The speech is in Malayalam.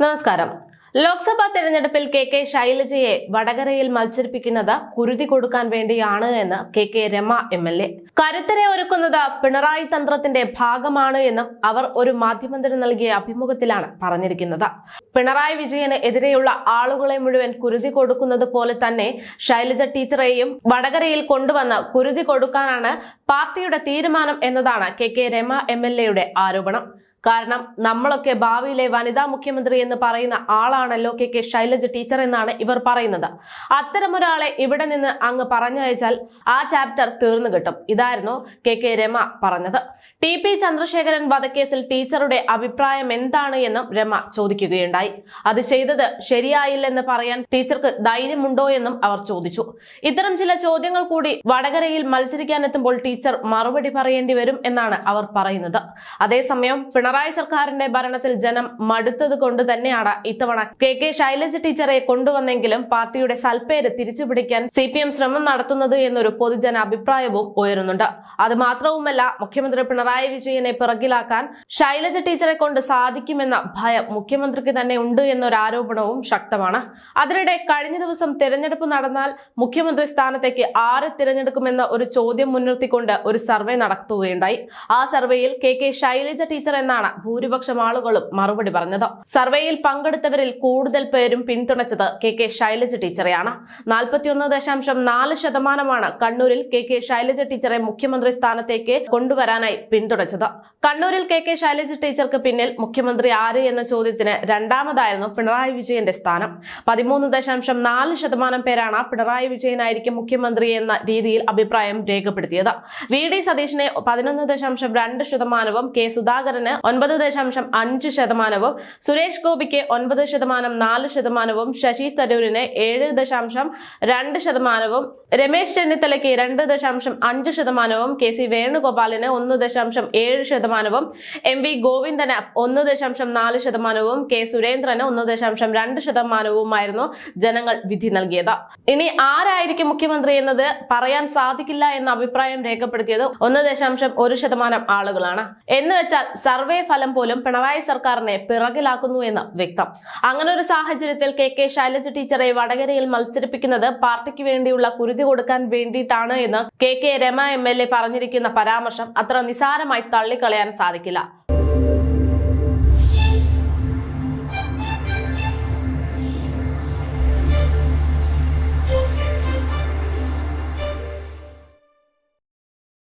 നമസ്കാരം. ലോക്സഭാ തെരഞ്ഞെടുപ്പിൽ കെ ശൈലജയെ വടകരയിൽ മത്സരിപ്പിക്കുന്നത് കുരുതി കൊടുക്കാൻ വേണ്ടിയാണ് എന്ന് കെ രമ MLA. കരുത്തരെ ഒരുക്കുന്നത് പിണറായി തന്ത്രത്തിന്റെ ഭാഗമാണ് എന്നും അവർ ഒരു മാധ്യമത്തിന് നൽകിയ അഭിമുഖത്തിലാണ് പറഞ്ഞിരിക്കുന്നത്. പിണറായി വിജയന് എതിരെയുള്ള ആളുകളെ മുഴുവൻ കുരുതി കൊടുക്കുന്നത് പോലെ തന്നെ ശൈലജ ടീച്ചറെയും വടകരയിൽ കൊണ്ടുവന്ന് കുരുതി കൊടുക്കാനാണ് പാർട്ടിയുടെ തീരുമാനം എന്നതാണ് കെ രമ MLA ആരോപണം. കാരണം നമ്മളൊക്കെ ഭാവിയിലെ വനിതാ മുഖ്യമന്ത്രി എന്ന് പറയുന്ന ആളാണല്ലോ കെ ശൈലജ ടീച്ചർ എന്നാണ് ഇവർ പറയുന്നത്. അത്തരമൊരാളെ ഇവിടെ നിന്ന് അങ്ങ് പറഞ്ഞയച്ചാൽ ആ ചാപ്റ്റർ തീർന്നു കിട്ടും. ഇതായിരുന്നു കെ രമ പറഞ്ഞത്. TP ചന്ദ്രശേഖരൻ വധക്കേസിൽ ടീച്ചറുടെ അഭിപ്രായം എന്താണ് എന്നും രമ ചോദിക്കുകയുണ്ടായി. അത് ചെയ്തത് ശരിയായില്ലെന്ന് പറയാൻ ടീച്ചർക്ക് ധൈര്യമുണ്ടോ എന്നും അവർ ചോദിച്ചു. ഇത്തരം ചില ചോദ്യങ്ങൾ കൂടി വടകരയിൽ മത്സരിക്കാനെത്തുമ്പോൾ ടീച്ചർ മറുപടി പറയേണ്ടി വരും എന്നാണ് അവർ പറയുന്നത്. അതേസമയം പിണറായി സർക്കാരിന്റെ ഭരണത്തിൽ ജനം മടുത്തത് കൊണ്ട് തന്നെയാണ് ഇത്തവണ കെ ശൈലജ ടീച്ചറെ കൊണ്ടുവന്നെങ്കിലും പാർട്ടിയുടെ സൽപ്പേര് തിരിച്ചുപിടിക്കാൻ CPM ശ്രമം നടത്തുന്നത് എന്നൊരു പൊതുജന അഭിപ്രായവും ഉയരുന്നുണ്ട്. അത് മാത്രവുമല്ല, മുഖ്യമന്ത്രി പിണറായി വിജയനെ പിറകിലാക്കാൻ ശൈലജ ടീച്ചറെ കൊണ്ട് സാധിക്കുമെന്ന ഭയം മുഖ്യമന്ത്രിക്ക് തന്നെ ഉണ്ട് എന്നൊരു ആരോപണവും ശക്തമാണ്. അതിനിടെ കഴിഞ്ഞ ദിവസം തെരഞ്ഞെടുപ്പ് നടന്നാൽ മുഖ്യമന്ത്രി സ്ഥാനത്തേക്ക് ആരെ തിരഞ്ഞെടുക്കുമെന്ന ഒരു ചോദ്യം മുൻനിർത്തിക്കൊണ്ട് ഒരു സർവേ നടത്തുകയുണ്ടായി. ആ സർവേയിൽ കെ ശൈലജ ടീച്ചർ എന്നാണ് ഭൂരിപക്ഷം ആളുകളും മറുപടി പറഞ്ഞത്. സർവേയിൽ പങ്കെടുത്തവരിൽ കൂടുതൽ പേരും പിന്തുണച്ചത് കെ ശൈലജ ടീച്ചറെയാണ്. 41.4% കണ്ണൂരിൽ കെ ശൈലജ ടീച്ചറെ മുഖ്യമന്ത്രി സ്ഥാനത്തേക്ക് കൊണ്ടുവരാനായി പിന്തുണച്ചത്. കണ്ണൂരിൽ കെ ശൈലജ ടീച്ചർക്ക് പിന്നിൽ മുഖ്യമന്ത്രി ആര് എന്ന ചോദ്യത്തിന് രണ്ടാമതായിരുന്നു പിണറായി വിജയന്റെ സ്ഥാനം. 13.4% പേരാണ് പിണറായി വിജയനായിരിക്കും മുഖ്യമന്ത്രി എന്ന രീതിയിൽ അഭിപ്രായം രേഖപ്പെടുത്തിയത്. VD സതീശനെ 11.2%, കെ സുധാകരന് 9.5%, സുരേഷ് ഗോപിക്ക് 9.4%, ശശി തരൂരിന് 7.2%, രമേശ് ചെന്നിത്തലയ്ക്ക് 2.5%, KC വേണുഗോപാലിന് 1.7%, MV ഗോവിന്ദന് 1.4%, കെ സുരേന്ദ്രന് 1.2%, ജനങ്ങൾ വിധി നൽകിയത്. ഇനി ആരായിരിക്കും മുഖ്യമന്ത്രി എന്നത് പറയാൻ സാധിക്കില്ല എന്ന അഭിപ്രായം രേഖപ്പെടുത്തിയത് 1.1% ആളുകളാണ്. എന്ന് വെച്ചാൽ സർവേ ഫലം പോലും പിണറായി സർക്കാരിനെ പിറകിലാക്കുന്നു എന്ന് വ്യക്തം. അങ്ങനെ ഒരു സാഹചര്യത്തിൽ കെ ശൈലജ ടീച്ചറെ വടകരയിൽ മത്സരിപ്പിക്കുന്നത് പാർട്ടിക്ക് വേണ്ടിയുള്ള കുരുതി കൊടുക്കാൻ വേണ്ടിയിട്ടാണ് എന്ന് കെ രമ MLA പറഞ്ഞിരിക്കുന്ന പരാമർശം അത്ര നിസാരമായി തള്ളിക്കളയാൻ സാധിക്കില്ല.